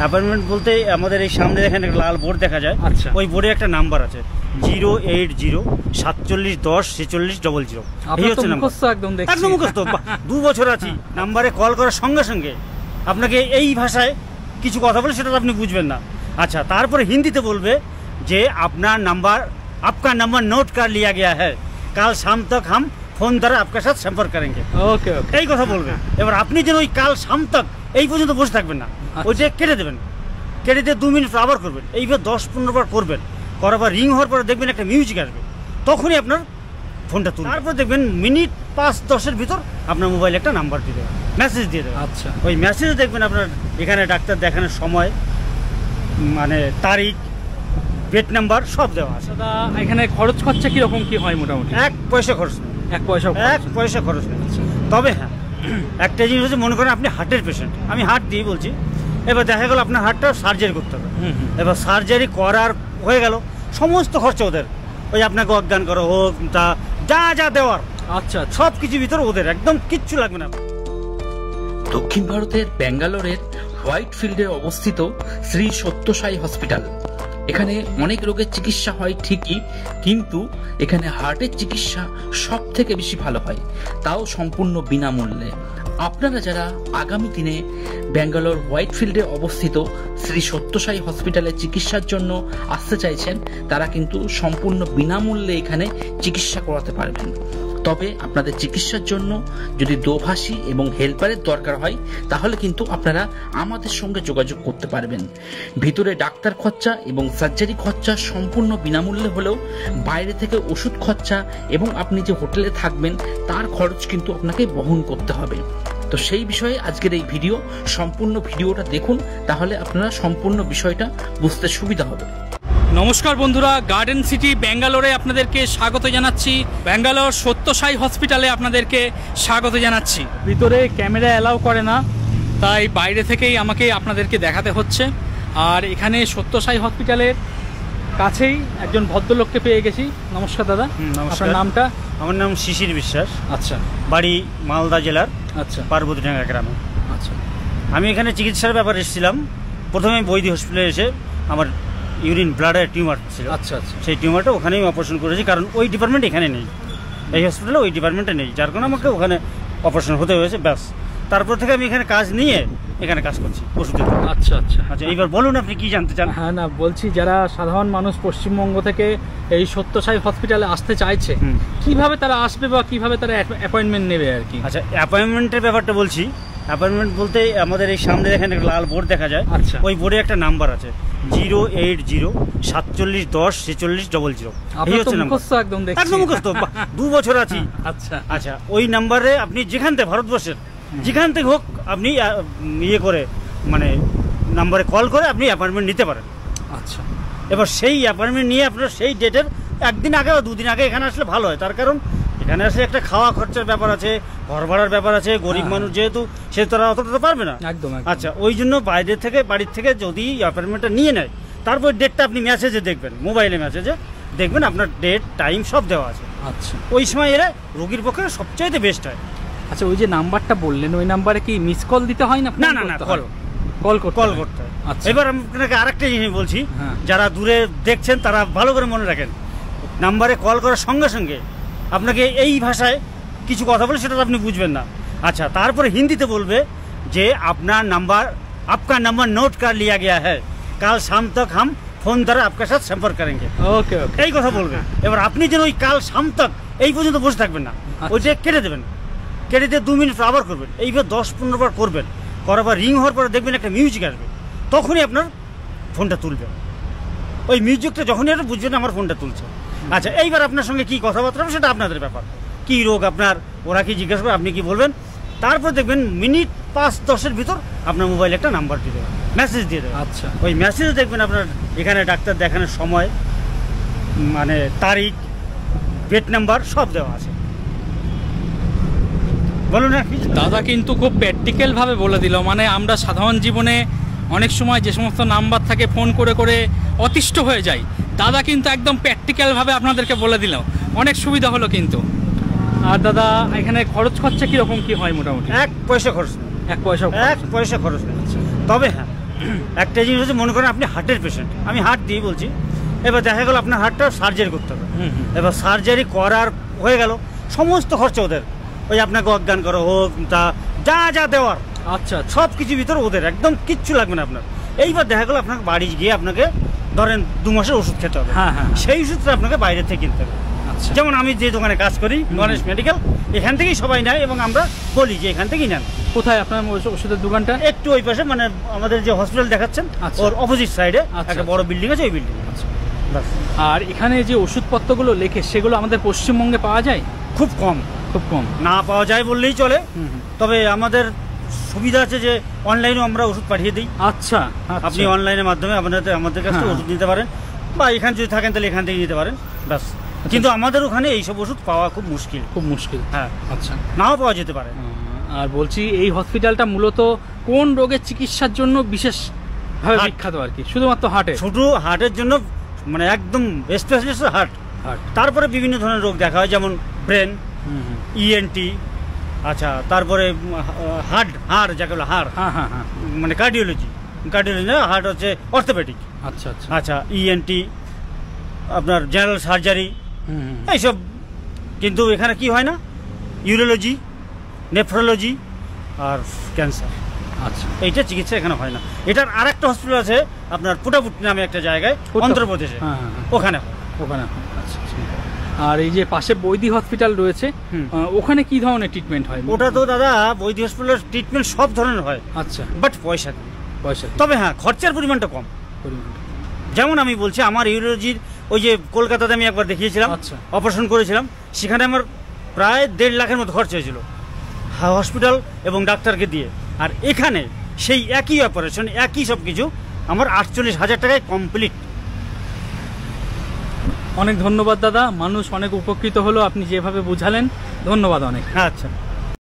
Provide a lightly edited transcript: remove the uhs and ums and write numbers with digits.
Appointment বলতে আমাদের এই সামনে এখানে একটা লাল বোর্ড দেখা যায়। আচ্ছা, ওই বোর্ডে একটা নাম্বার আছে 080 4710 4600। এই হচ্ছে নাম্বার। একদম মুখস্থ। 2 বছর আছি। নাম্বারে কল করার সঙ্গে সঙ্গে আপনাকে এই ভাষায় কিছু কথা বলে সেটা আপনি বুঝবেন না। আচ্ছা, তারপরে হিন্দিতে বলবে যে আপনার নাম্বার आपका नंबर नोट कर लिया गया है, कल शाम तक हम फोन द्वारा आपके साथ संपर्क करेंगे। ওকে ওকে, এই কথা বলবে। এবার আপনি যেন ওই কাল শাম তক এই পর্যন্ত বসে থাকবেন না, ওইটা কেটে দেবেন। কেটে দিয়ে 2 মিনিট আবার করবেন। এইভাবে 10-15 বার করবেন। করার পর রিং হওয়ার পরে দেখবেন একটা মিউজিক আসবে, তখনই আপনার ফোনটা তুলবেন। তারপর দেখবেন মিনিট 5-10-এর ভিতর আপনার মোবাইলে একটা নাম্বার দিয়ে দেবে, মেসেজ দিয়ে দেবে। আচ্ছা, ওই মেসেজে দেখবেন আপনার এখানে ডাক্তার দেখানোর সময়, মানে তারিখ, বেড নাম্বার সব দেওয়া আছে। দাদা এখানে খরচ খরচা কিরকম কি হয়? মোটামুটি 1 পয়সা খরচ নেই। 1 পয়সা খরচ নেই। তবে হ্যাঁ, একটা জিনিস হচ্ছে, মনে করেন আপনি হার্টের পেশেন্ট, আমি হার্ট দিয়ে বলছি, এবার দেখা গেল আপনার হার্টটা সার্জারি করতে হবে। এবার সার্জারি করার হয়ে গেল, সমস্ত খরচা ওদের। ওই আপনাকে অজ্ঞান করা হোক, তা যা যা দেওয়ার, আচ্ছা, সব কিছু ভিতরে ওদের, একদম কিচ্ছু লাগবে না। দক্ষিণ ভারতের ব্যাঙ্গালোরের হোয়াইট ফিল্ডে অবস্থিত শ্রী সত্য সাই হসপিটাল। এখানে অনেক রোগের চিকিৎসা হয় ঠিকই, কিন্তু এখানে হার্টের চিকিৎসা সব থেকে বেশি ভালো হয়, তাও সম্পূর্ণ বিনামূল্যে। আপনারা যারা আগামী দিনে ব্যাঙ্গালোর হোয়াইট ফিল্ডে অবস্থিত শ্রী সত্য সাই হসপিটালে চিকিৎসার জন্য আসতে চাইছেন, তারা কিন্তু সম্পূর্ণ বিনামূল্যে এখানে চিকিৎসা করাতে পারবেন। তবে আপনাদের চিকিৎসার জন্য যদি দোভাষী এবং হেল্পারের দরকার হয়, তাহলে কিন্তু আপনারা আমাদের সঙ্গে যোগাযোগ করতে পারবেন। ভিতরে ডাক্তার খরচা এবং সার্জারি খরচা সম্পূর্ণ বিনামূল্যে হলেও বাইরে থেকে ওষুধ খরচা এবং আপনি যে হোটেলে থাকবেন তার খরচ কিন্তু আপনাকে বহন করতে হবে। তো সেই বিষয়ে আজকের এই ভিডিও, সম্পূর্ণ ভিডিওটা দেখুন, তাহলে আপনারা সম্পূর্ণ বিষয়টা বুঝতে সুবিধা হবে। নমস্কার বন্ধুরা, গার্ডেন সিটি ব্যাঙ্গালোরে আপনাদেরকে স্বাগত জানাচ্ছি। ব্যাঙ্গালোর সত্য সাই হসপিটালে আপনাদেরকে স্বাগত জানাচ্ছি। ভিতরে ক্যামেরা অ্যালাউ করে না, তাই বাইরে থেকেই আমাকে আপনাদেরকে দেখাতে হচ্ছে। আর এখানে সত্য সাই হসপিটালের কাছেই একজন ভদ্রলোককে পেয়ে গেছি। নমস্কার দাদা, আপনার নামটা? আমার নাম শিশির বিশ্বাস। আচ্ছা, বাড়ি মালদা জেলার আচ্ছা পার্বতীডাঙ্গা গ্রামে। আচ্ছা, আমি এখানে চিকিৎসার ব্যাপারে এসেছিলাম। প্রথমে বৈদি হসপিটালে এসে আমার ইউরিন ব্লাডের টিউমার ছিল। আচ্ছা আচ্ছা, সেই টিউমারটা ওখানেই অপারেশন করেছি, কারণ ওই ডিপার্টমেন্ট এখানে নেই, এই হসপিটালে ওই ডিপার্টমেন্টে নেই, যার কারণে আমাকে ওখানে অপারেশন হতে হয়েছে, ব্যাস। তারপর থেকে আমি এখানে কাজ নিয়ে এখানে কাজ করছি ওষুধের। আচ্ছা আচ্ছা আচ্ছা, এইবার বলুন আপনি কি জানতে চান? হ্যাঁ, না বলছি, যারা সাধারণ মানুষ পশ্চিমবঙ্গ থেকে এই সত্য সাই হসপিটালে আসতে চাইছে, কিভাবে তারা আসবে বা কিভাবে তারা অ্যাপয়েন্টমেন্ট নেবে আর কি? আচ্ছা, অ্যাপয়েন্টমেন্টের ব্যাপারটা বলছি। অ্যাপয়েন্টমেন্ট বলতে আমাদের এই সামনে এখানে একটা লাল বোর্ড দেখা যায়। আচ্ছা, ওই বোর্ডে একটা নাম্বার আছে 080 4710 4600। এই হচ্ছে নাম্বার। একদম মুখস্থ। 2 বছর আছি। আচ্ছা আচ্ছা, ওই নাম্বারে আপনি যেখান থেকে, ভারতবর্ষের যেখান থেকে হোক, আপনি ইয়ে করে, মানে নাম্বারে কল করে আপনি অ্যাপয়েন্টমেন্ট নিতে পারেন। আচ্ছা, এবার সেই অ্যাপয়েন্টমেন্ট নিয়ে আপনার সেই ডেটের 1 দিন আগে বা 2 দিন আগে এখানে আসলে ভালো হয়। তার কারণ এখানে আসলে একটা খাওয়া খরচার ব্যাপার আছে, ঘর ভাড়ার ব্যাপার আছে। গরিব মানুষ যেহেতু, সে তারা অতটা তো পারবে না। একদম। আচ্ছা, ওই জন্য বাইরে থেকে, বাড়ির থেকে যদি অ্যাপয়েন্টমেন্টটা নিয়ে নেয়, তারপর ডেটটা আপনি মেসেজে দেখবেন, মোবাইলে মেসেজে দেখবেন আপনার ডেট, টাইম সব দেওয়া আছে। আচ্ছা, ওই সময় এলে রোগীর পক্ষে সবচাইতে বেস্ট হয়। আচ্ছা, ওই যে নাম্বারটা বললেন, ওই নাম্বারে কি মিস কল দিতে হয় না? না না না, কল করতে হয়। আচ্ছা, এবার আপনাকে আরেকটা জিনিস বলছি, যারা দূরে দেখছেন তারা ভালো করে মনে রাখেন, নাম্বারে কল করার সঙ্গে সঙ্গে আপনাকে এই ভাষায় কিছু কথা বলে সেটা আপনি বুঝবেন না। আচ্ছা, তারপরে হিন্দিতে বলবে যে আপনার নাম্বার आपका नंबर नोट कर लिया गया है, कल शाम तक हम फोन द्वारा आपके साथ संपर्क करेंगे। ওকে ওকে, এই কথা বলবে। এবার আপনি যেন ওই কাল শাম তক এই পর্যন্ত বসে থাকবেন না, ওইটা কেটে দেবেন। কেটে দিয়ে 2 মিনিট আবার করবেন। এইভাবে 10-15 বার করবেন। করার পর রিং হওয়ার পরে দেখবেন একটা মিউজিক আসবে, তখনই আপনার ফোনটা তুলবে। ওই মিউজিকটা যখনই এটা বুঝবেন আমার ফোনটা তুলছে। আচ্ছা, এইবার আপনার সঙ্গে কি কথাবার্তা হবে সেটা আপনাদের ব্যাপার। কি রোগ আপনার, ওরা কি জিজ্ঞাসা করে, আপনি কি বলবেন। তারপর দেখবেন মিনিট 5-10-এর ভিতর আপনার মোবাইলে একটা নাম্বার দিয়ে দেবে, মেসেজ দিয়ে দেবে। আচ্ছা, ওই মেসেজে দেখবেন আপনার এখানে ডাক্তার দেখানোর সময়, মানে তারিখ, বেড নাম্বার সব দেওয়া আছে। বলুন না। দাদা কিন্তু খুব প্র্যাকটিক্যাল ভাবে বলে দিল। মানে আমরা সাধারণ জীবনে অনেক সময় যে সমস্ত নাম্বার থাকে ফোন করে করে অতিষ্ঠ হয়ে যায়, দাদা কিন্তু একদম প্র্যাকটিক্যাল ভাবে আপনাদেরকে বলে দিল, অনেক সুবিধা হলো কিন্তু। আর দাদা এখানে খরচ খরচা কিরকম কি হয়? মোটামুটি 1 পয়সা খরচ নেই। 1 পয়সা খরচ নেই। তবে হ্যাঁ, একটা জিনিস হচ্ছে, মনে করেন আপনি হার্টের পেশেন্ট, আমি হার্ট দিয়ে বলছি, এবার দেখা গেল আপনার হার্টটা সার্জারি করতে হবে। এবার সার্জারি করার হয়ে গেল, সমস্ত খরচা ওদের, ওই আপনাকে অজ্ঞান করা হোক, তা যা যা দেওয়ার আচ্ছা সব কিছু ভিতরে ওদের, একদম কিচ্ছু লাগবে না আপনার। এইবার দেখা গেল আপনাকে বাড়ি গিয়ে আপনাকে ধরেন 2 মাসের ওষুধ খেতে হবে, হ্যাঁ, হ্যাঁ। সেই ওষুধটা আপনাকে বাইরে থেকে কিনতে হবে। আচ্ছা। যেমন আমি যে দোকানে কাজ করি, গণেশ মেডিকেল, এখান থেকেই সবাই নেয় এবং আমরা বলি যে এখান থেকেই নেন। কোথায় আপনার ওষুধের দোকানটা? একটু ওই পাশে, মানে আমাদের যে হসপিটাল দেখাচ্ছেন আচ্ছা। ওর অপোজিট সাইডে আচ্ছা, একটা বড় বিল্ডিং আছে, ওই বিল্ডিং। আর এখানে যে ওষুধপত্রগুলো লেখে সেগুলো আমাদের পশ্চিমবঙ্গে পাওয়া যায়? খুব কম, খুব কম। না পাওয়া যায় বললেই চলে। তবে আমাদের সুবিধা আছে যে অনলাইনেও আমরা ওষুধ পাঠিয়ে দিই। আচ্ছা, আপনি অনলাইনের মাধ্যমে আমাদের কাছে হ্যাঁ। ওষুধ নিতে পারেন, বা এখানে যদি থাকেন তাহলে এখান থেকে নিতে পারেন, ব্যাস। কিন্তু আমাদের ওখানে এইসব ওষুধ পাওয়া খুব মুশকিল। খুব মুশকিল, হ্যাঁ। আচ্ছা। নাও পাওয়া যেতে পারে। আর বলছি, এই হসপিটালটা মূলত কোন রোগের চিকিৎসার জন্য বিশেষভাবে হার্ট। বিখ্যাত আর কি? শুধুমাত্র হার্টে? শুধু হার্টের জন্য, মানে একদম স্পেশালিস্ট হার্ট। হার্ট। তারপরে বিভিন্ন ধরনের রোগ দেখা হয়, যেমন ব্রেন, ইএনটি, আচ্ছা, তারপরে হাড় যাকে বলে হাড়, হ্যাঁ হ্যাঁ হ্যাঁ। মানে কার্ডিওলজি না, হার্ট হচ্ছে অর্থোপেডিক। আচ্ছা আচ্ছা। আচ্ছা, ইএনটি, আপনার জেনারেল সার্জারি, এইসব। কিন্তু এখানে কি হয় না, ইউরোলজি, নেফ্রোলজি আর ক্যান্সার, আচ্ছা। এইটা চিকিৎসা এখানে হয় না। এটার আর একটা হসপিটাল আছে আপনার পুটাপুট নামে একটা জায়গায়, অন্ধ্রপ্রদেশে, হ্যাঁ, হ্যাঁ, হ্যাঁ। ওখানে হয়। ওখানে হয়। আচ্ছা আচ্ছা। আর এই যে পাশে বৈদি হসপিটাল রয়েছে, ওখানে কি ধরনের ট্রিটমেন্ট হয়? ওটা তো দাদা বৈদ্য হসপিটালের ট্রিটমেন্ট সব ধরনের হয়, আচ্ছা। বাট পয়সা নেই। পয়সা? তবে হ্যাঁ, খরচার পরিমাণটা কম। যেমন আমি বলছি, আমার ইউরোলজির ওই যে কলকাতাতে আমি একবার দেখিয়েছিলাম, আচ্ছা। অপারেশন করেছিলাম, সেখানে আমার প্রায় 1.5 লাখের মতো খরচ হয়েছিল হসপিটাল এবং ডাক্তারকে দিয়ে। আর এখানে সেই একই অপারেশন, একই সব কিছু আমার 48,000 টাকায় কমপ্লিট। অনেক ধন্যবাদ দাদা, মানুষ অনেক উপকৃত হলো আপনি যেভাবে বুঝালেন, ধন্যবাদ অনেক। আচ্ছা।